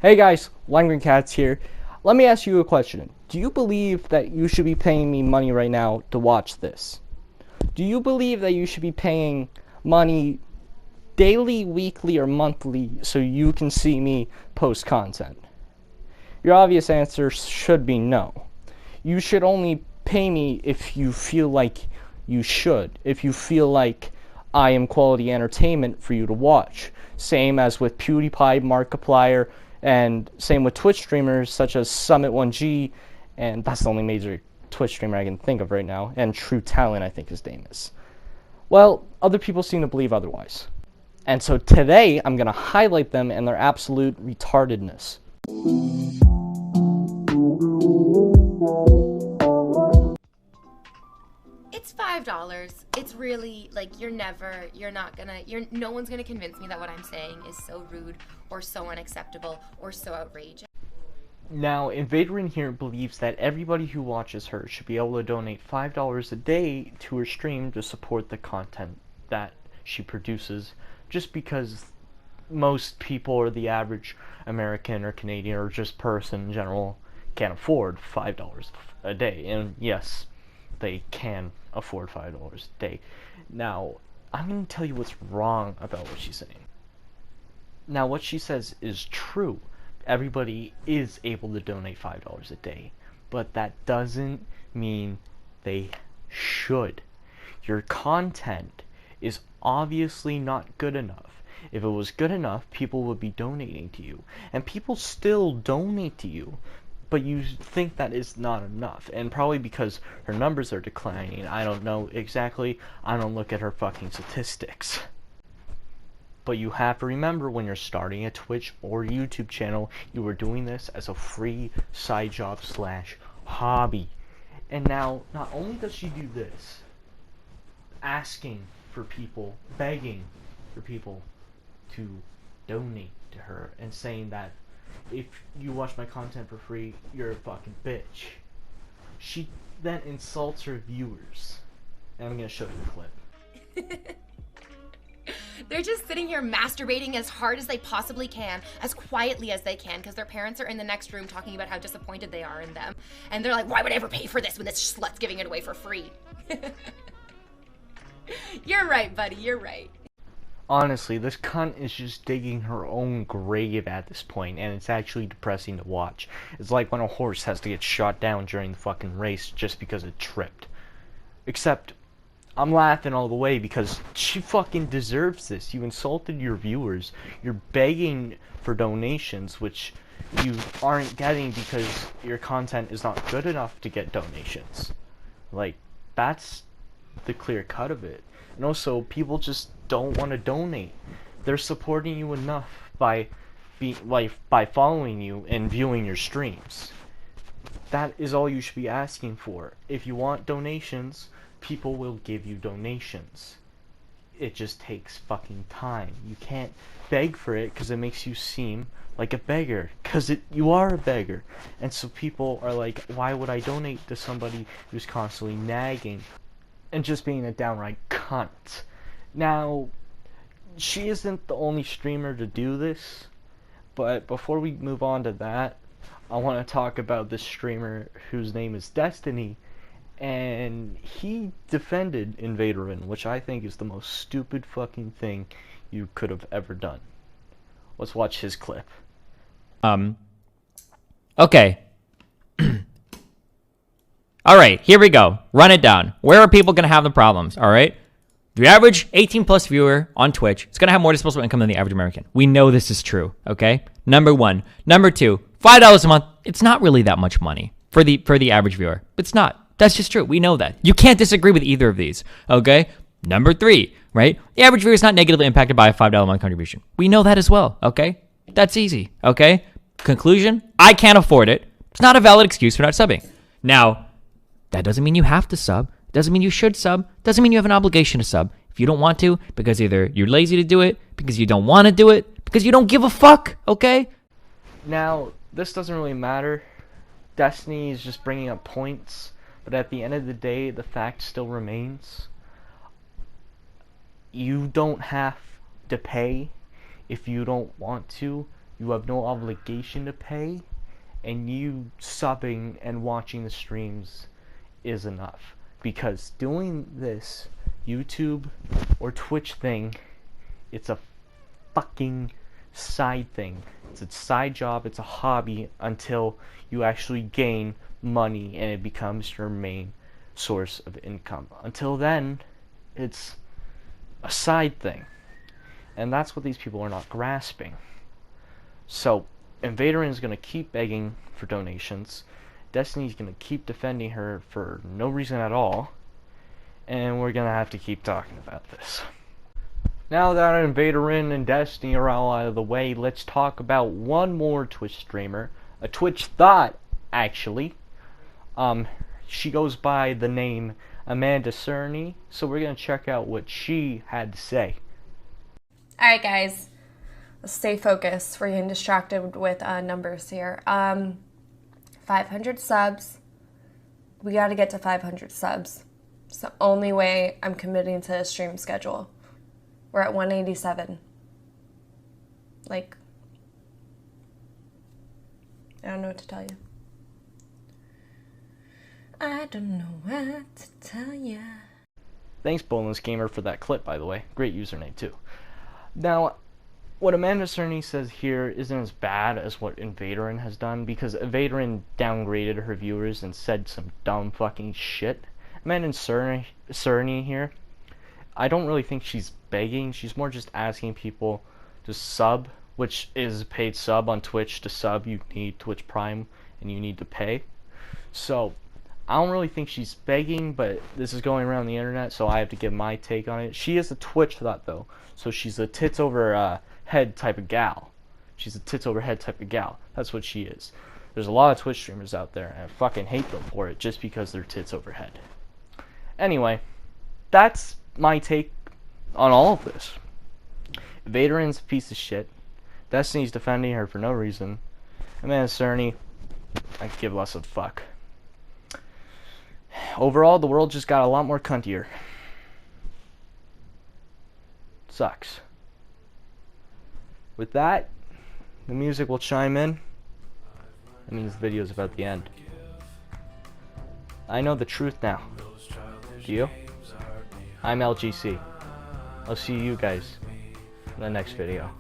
Hey guys, LimeGreenCatz here. Let me ask you a question. Do you believe that you should be paying me money right now to watch this? Do you believe that you should be paying money daily, weekly, or monthly so you can see me post content? Your obvious answer should be no. You should only pay me if you feel like you should, if you feel like I am quality entertainment for you to watch. Same as with PewDiePie, Markiplier, and same with Twitch streamers such as Summit1G, and that's the only major Twitch streamer I can think of right now, and True Talent I think his name is. Well, other people seem to believe otherwise. And so today I'm going to highlight them and their absolute retardedness. It's $5. It's really, like, no one's gonna convince me that what I'm saying is so rude or so unacceptable or so outrageous. Now, InvaderVie here believes that everybody who watches her should be able to donate $5 a day to her stream to support the content that she produces, just because most people, or the average American or Canadian or just person in general, can't afford $5 a day. And yes, they can afford $5 a day. Now, I'm going to tell you what's wrong about what she's saying. Now, what she says is true. Everybody is able to donate $5 a day, but that doesn't mean they should. Your content is obviously not good enough. If it was good enough, people would be donating to you, and people still donate to you, but you think that is not enough, and probably because her numbers are declining. I don't know exactly. I don't look at her fucking statistics. But you have to remember, when you're starting a Twitch or YouTube channel, you are doing this as a free side job / hobby. And now, not only does she do this, asking for people, begging for people to donate to her, and saying that if you watch my content for free, you're a fucking bitch. She then insults her viewers. And I'm gonna show you the clip. They're just sitting here masturbating as hard as they possibly can, as quietly as they can, because their parents are in the next room talking about how disappointed they are in them. And they're like, why would I ever pay for this when this slut's giving it away for free? You're right, buddy, you're right. Honestly, this cunt is just digging her own grave at this point, and it's actually depressing to watch. It's like when a horse has to get shot down during the fucking race just because it tripped. Except, I'm laughing all the way because she fucking deserves this. You insulted your viewers. You're begging for donations, which you aren't getting because your content is not good enough to get donations. Like, that's the clear cut of it. And also, people just don't want to donate. They're supporting you enough by following you and viewing your streams. That is all you should be asking for. If you want donations, people will give you donations. It just takes fucking time. You can't beg for it because it makes you seem like a beggar, because you are a beggar. And so people are like, why would I donate to somebody who's constantly nagging and just being a downright cunt? Now, she isn't the only streamer to do this, but before we move on to that, I want to talk about this streamer whose name is Destiny, and he defended InvaderVie, which I think is the most stupid fucking thing you could have ever done. Let's watch his clip. Okay. Alright, here we go. Run it down. Where are people going to have the problems, alright? The average 18 plus viewer on Twitch is going to have more disposable income than the average American. We know this is true, okay? Number one. Number two, $5 a month, it's not really that much money for the average viewer. It's not. That's just true. We know that. You can't disagree with either of these, okay? Number three, right? The average viewer is not negatively impacted by a $5 a month contribution. We know that as well, okay? That's easy, okay? Conclusion, I can't afford it. It's not a valid excuse for not subbing. Now, that doesn't mean you have to sub. Doesn't mean you should sub. Doesn't mean you have an obligation to sub. If you don't want to, because either you're lazy to do it, because you don't want to do it, because you don't give a fuck, okay? Now, this doesn't really matter. Destiny is just bringing up points, but at the end of the day, the fact still remains. You don't have to pay if you don't want to. You have no obligation to pay, and you subbing and watching the streams is enough. Because doing this YouTube or Twitch thing, it's a fucking side thing. It's a side job, it's a hobby until you actually gain money and it becomes your main source of income. Until then, it's a side thing. And that's what these people are not grasping. So, InvaderVie is going to keep begging for donations. Destiny's going to keep defending her for no reason at all. And we're going to have to keep talking about this. Now that InvaderVie and Destiny are all out of the way, let's talk about one more Twitch streamer. A Twitch thought, actually. She goes by the name Amanda Cerny. So we're going to check out what she had to say. Alright guys, let's stay focused. We're getting distracted with numbers here. 500 subs. We gotta get to 500 subs. It's the only way I'm committing to a stream schedule. We're at 187. Like, I don't know what to tell you. I don't know what to tell ya. Thanks, Boneless Gamer, for that clip, by the way. Great username, too. Now, what Amanda Cerny says here isn't as bad as what InvaderVie has done, because InvaderVie downgraded her viewers and said some dumb fucking shit. Amanda Cerny here, I don't really think she's begging. She's more just asking people to sub, which is a paid sub on Twitch. To sub, you need Twitch Prime, and you need to pay. So, I don't really think she's begging, but this is going around the internet, so I have to give my take on it. She is a Twitch thought, though, so she's a tits over head type of gal. She's a tits over head type of gal. That's what she is. There's a lot of Twitch streamers out there, and I fucking hate them for it just because they're tits over head. Anyway, that's my take on all of this. InvaderVie's a piece of shit. Destiny's defending her for no reason. Amanda Cerny, I could give less of a fuck. Overall, the world just got a lot more cuntier. Sucks. With that, the music will chime in. That means the video is about the end. I know the truth now. Do you? I'm LGC. I'll see you guys in the next video.